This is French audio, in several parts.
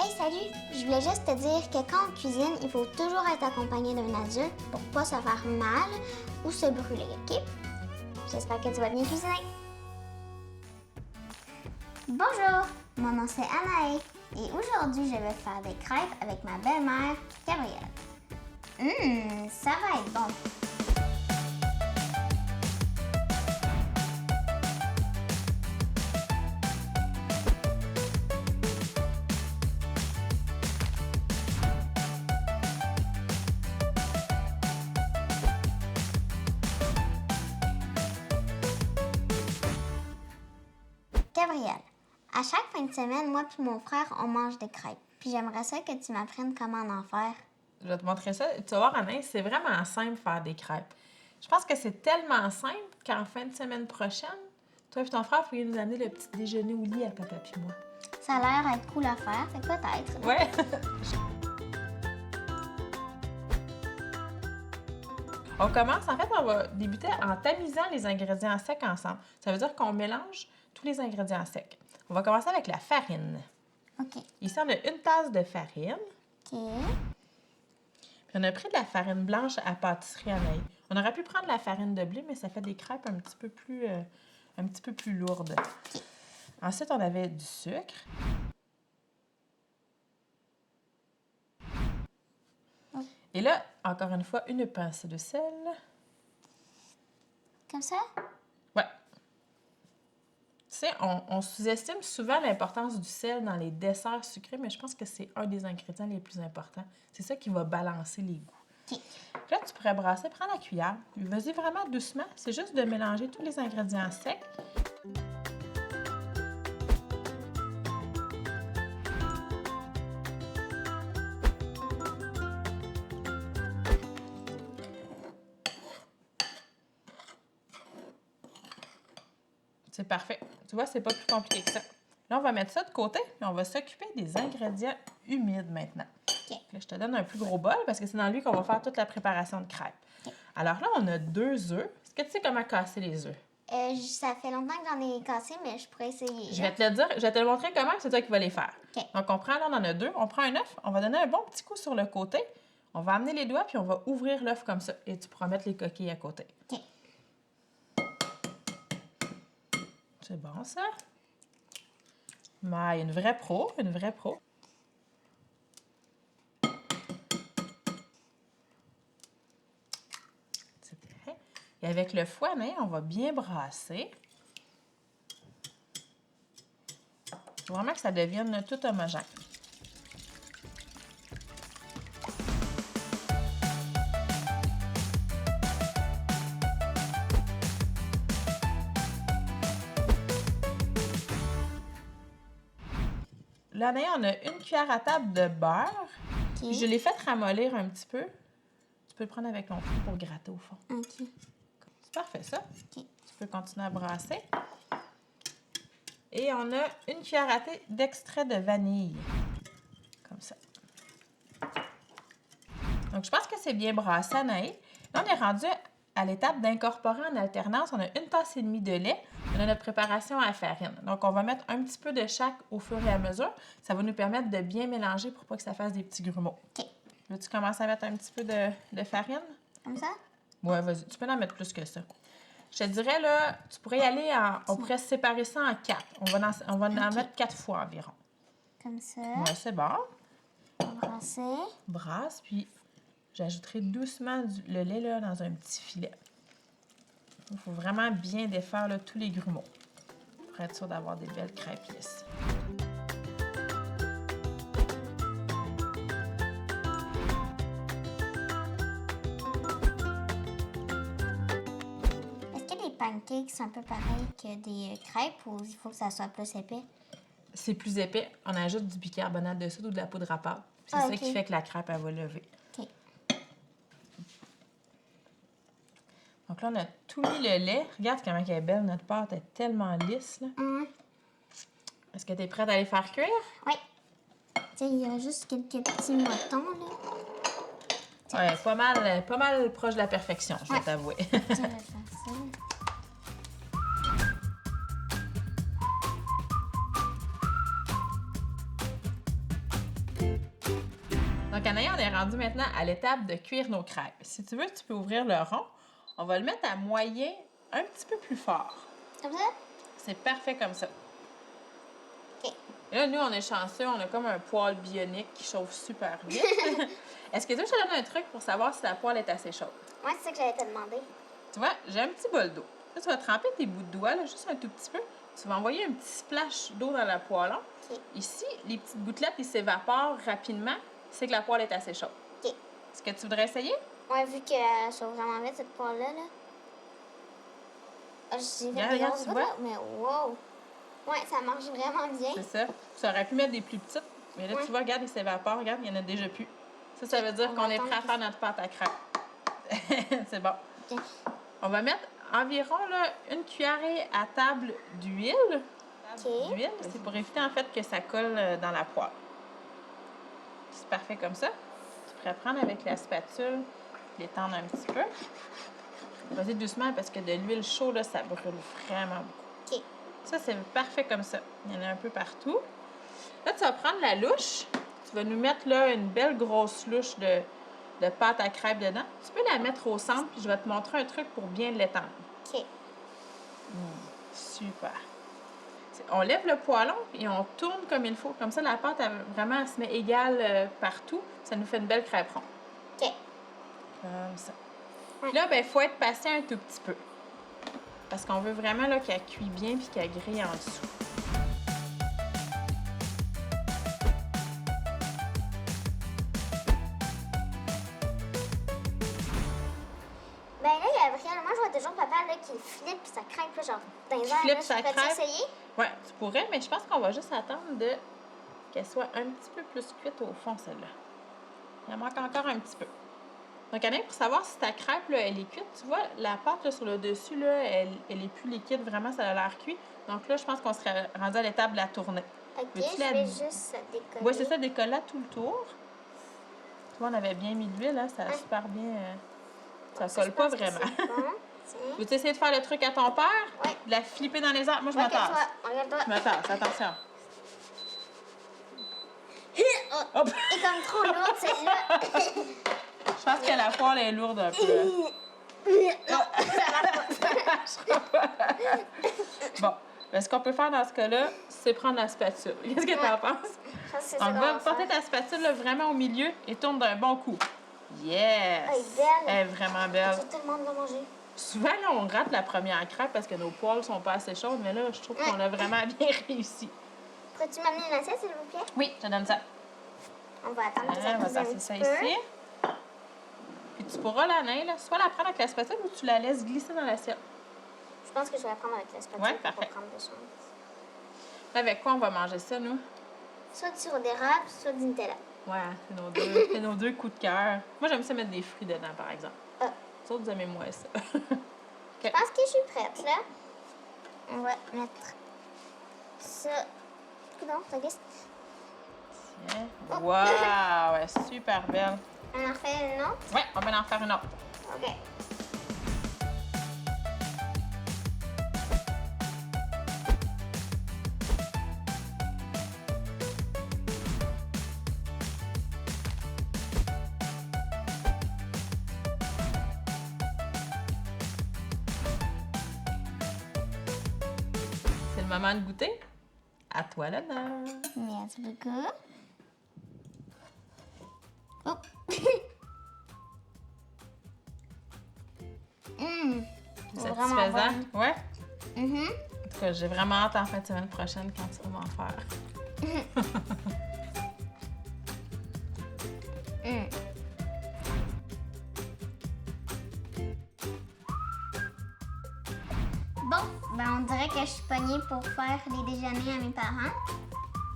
Hey, salut! Je voulais juste te dire que quand on cuisine, il faut toujours être accompagné d'un adulte pour pas se faire mal ou se brûler, OK? J'espère que tu vas bien cuisiner. Bonjour, mon nom c'est Anaë et aujourd'hui je vais faire des crêpes avec ma belle-mère, Gabrielle. Ça va être bon. Gabrielle, à chaque fin de semaine, moi et mon frère, on mange des crêpes. Puis j'aimerais ça que tu m'apprennes comment en faire. Je vais te montrer ça. Tu vas voir, Anaïs, c'est vraiment simple faire des crêpes. Je pense que c'est tellement simple qu'en fin de semaine prochaine, toi et ton frère, vous pourriez nous amener le petit déjeuner au lit à papa puis moi. Ça a l'air être cool à faire, fait que peut-être. Ouais! On commence, en fait, on va débuter en tamisant les ingrédients secs ensemble. Ça veut dire qu'on mélange tous les ingrédients secs. On va commencer avec la farine. OK. Ici, on a une tasse de farine. OK. Puis on a pris de la farine blanche à pâtisserie Anaïs. On aurait pu prendre de la farine de blé, mais ça fait des crêpes un petit peu plus lourdes. Ensuite, on avait du sucre. Et là, encore une fois, une pincée de sel. Comme ça? Ouais. Tu sais, on sous-estime souvent l'importance du sel dans les desserts sucrés, mais je pense que c'est un des ingrédients les plus importants. C'est ça qui va balancer les goûts. OK. Puis là, tu pourrais brasser, prends la cuillère. Vas-y vraiment doucement. C'est juste de mélanger tous les ingrédients secs. C'est parfait. Tu vois, c'est pas plus compliqué que ça. Là, on va mettre ça de côté, puis on va s'occuper des ingrédients humides maintenant. OK. Là, je te donne un plus gros bol parce que c'est dans lui qu'on va faire toute la préparation de crêpes. OK. Alors là, on a 2 œufs. Est-ce que tu sais comment casser les œufs? Ça fait longtemps que j'en ai cassé, mais je pourrais essayer. Je vais te le dire, je vais te le montrer comment, c'est toi qui vas les faire. OK. Donc, on prend, là, on en a 2. On prend un œuf, on va donner un bon petit coup sur le côté. On va amener les doigts, puis on va ouvrir l'œuf comme ça. Et tu pourras mettre les coquilles à côté. OK. C'est bon, ça? Mais une vraie pro, une vraie pro. C'est bien. Et avec le fouet, on va bien brasser. Faut vraiment que ça devienne tout homogène. Là, on a une cuillère à table de beurre. OK. Puis je l'ai fait ramollir un petit peu. Tu peux le prendre avec ton fou pour gratter au fond. OK. C'est parfait, ça. OK. Tu peux continuer à brasser. Et on a une cuillère à thé d'extrait de vanille. Comme ça. Donc, je pense que c'est bien brassé, Anaïs. Là, on est rendu à l'étape d'incorporer en alternance. On a une tasse et demie de lait. On a notre préparation à la farine. Donc, on va mettre un petit peu de chaque au fur et à mesure. Ça va nous permettre de bien mélanger pour pas que ça fasse des petits grumeaux. OK. Là, tu commences à mettre un petit peu de farine? Comme ça? Ouais, vas-y. Tu peux en mettre plus que ça. Je te dirais, là, tu pourrais y aller on pourrait séparer ça en 4. On va en mettre 4 fois environ. Comme ça. Ouais, c'est bon. Brasser. Brasse, puis j'ajouterai doucement le lait là, dans un petit filet. Il faut vraiment bien défaire là, tous les grumeaux pour être sûr d'avoir des belles crêpes lisses. Est-ce que les pancakes sont un peu pareils que des crêpes ou il faut que ça soit plus épais? C'est plus épais. On ajoute du bicarbonate de soude ou de la poudre à pâte. C'est Ah, ça OK. qui fait que la crêpe, elle va lever. OK. Donc là, on a tout mis le lait. Regarde comment elle est belle, notre pâte est tellement lisse. Là. Est-ce que tu es prête à les faire cuire? Oui. Tu sais, il y a juste quelques petits motons, là. Ouais, pas mal proche de la perfection, je vais t'avouer. Tiens, je vais faire ça. Anaïs, on est rendu maintenant à l'étape de cuire nos crêpes. Si tu veux, tu peux ouvrir le rond. On va le mettre à moyen un petit peu plus fort. Comme ça? C'est parfait comme ça. OK. Et là, nous, on est chanceux. On a comme un poêle bionique qui chauffe super vite. Est-ce que tu veux que je te donne un truc pour savoir si la poêle est assez chaude? Ouais, c'est ça que j'allais te demander. Tu vois, j'ai un petit bol d'eau. Là, tu vas tremper tes bouts de doigts, là, juste un tout petit peu. Tu vas envoyer un petit splash d'eau dans la poêle. OK. Ici, les petites gouttelettes, ils s'évaporent rapidement. C'est que la poêle est assez chaude. OK. Est-ce que tu voudrais essayer? Ouais, vu qu'elle chauffe vraiment vite, cette poêle-là, là. Ah, j'ai fait des Regarde, grosses tu gouttes, vois? là, mais wow! Ouais, ça marche vraiment bien. C'est ça. Tu aurais pu mettre des plus petites, mais là, Ouais. tu vois, regarde, ils s'évaporent. Regarde, il n'y en a déjà plus. Ça veut dire On qu'on va est prêt à attendre faire notre pâte à crêpes. C'est bon. OK. On va mettre environ là, une cuillerée à table d'huile. OK. D'huile, c'est pour éviter en fait que ça colle dans la poêle. C'est parfait comme ça. Tu pourrais prendre avec la spatule, l'étendre un petit peu. Vas-y doucement parce que de l'huile chaude, là, ça brûle vraiment beaucoup. OK. Ça, c'est parfait comme ça. Il y en a un peu partout. Là, tu vas prendre la louche. Tu vas nous mettre là une belle grosse louche de pâte à crêpes dedans. Tu peux la mettre au centre, puis je vais te montrer un truc pour bien l'étendre. OK. Super. On lève le poêlon et on tourne comme il faut. Comme ça, la pâte, elle se met égale partout. Ça nous fait une belle crêpe ronde. OK. Comme ça. Ouais. Puis là, il faut être patient un tout petit peu. Parce qu'on veut vraiment là, qu'elle cuit bien puis qu'elle grille en dessous. Ben là, Gabriel, moi, je vois toujours papa là, qui flippe puis ça craque, là, genre, dans les airs. Flippe, là. ça Pourrais-tu craque. essayer? Ouais, tu pourrais, mais je pense qu'on va juste attendre qu'elle soit un petit peu plus cuite au fond, celle-là. Il en manque encore un petit peu. Donc, Anna, pour savoir si ta crêpe, là, elle est cuite, tu vois, la pâte là, sur le dessus, là, elle est plus liquide, vraiment, ça a l'air cuit. Donc là, je pense qu'on serait rendu à l'étape de la tournée. OK, Veux-tu je la- vais juste décoller. Oui, c'est ça, décolle-la tout le tour. Tu vois, on avait bien mis de l'huile, hein, ça a Ouais. super bien... ça Ça, colle je pas pense que vraiment. c'est bon. Tiens. Veux-tu essayer de faire le truc à ton père? Ouais. De la flipper dans les airs? Moi, je Ouais, me tasse. toi, regarde-toi. Je me tasse, attention. Oh, Hop! et comme trop lourde, celle-là. Je pense que la poêle est lourde un peu. Non, Bon, ben, ce qu'on peut faire dans ce cas-là, c'est prendre la spatule. Qu'est-ce que tu en penses? je pense que c'est ça On qu'on va va porter faire. ta spatule là, vraiment au milieu et tourne d'un bon coup. Yes! Elle est belle. Elle est vraiment belle. Tout le monde va manger. Souvent, là, on rate la première crêpe parce que nos poêles sont pas assez chaudes, mais là, je trouve qu'on a vraiment bien réussi. Pourrais-tu m'amener une assiette, s'il vous plaît? Oui, je te donne ça. On va attendre que ça On va cuise un passer ça petit peu. ici. Puis tu pourras, la nain, là, soit la prendre avec la spatule ou tu la laisses glisser dans l'assiette. Je pense que je vais la prendre avec la spatule Ouais, pour parfait. pas prendre de chance. Avec quoi on va manger ça, nous? Soit du sirop d'érable, soit du Nutella. Ouais, c'est nos deux coups de cœur. Moi, j'aime ça mettre des fruits dedans, par exemple. Ah. Vous autres, vous aimez moins ça. Je pense que je suis prête, là. On va mettre ça. Non, ça glisse. Tiens. Wow! Elle est super belle. On en refait une autre. Ouais, on va en faire une autre. OK. C'est le moment de goûter. À toi, l'honneur. Merci beaucoup. Oh! Satisfaisant? Ouais? Mhm. En tout cas, j'ai vraiment hâte en fin de semaine prochaine quand tu vas m'en faire. Mm. Bon, ben on dirait que je suis pognée pour faire les déjeuners à mes parents.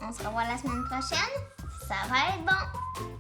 On se revoit la semaine prochaine. Ça va être bon.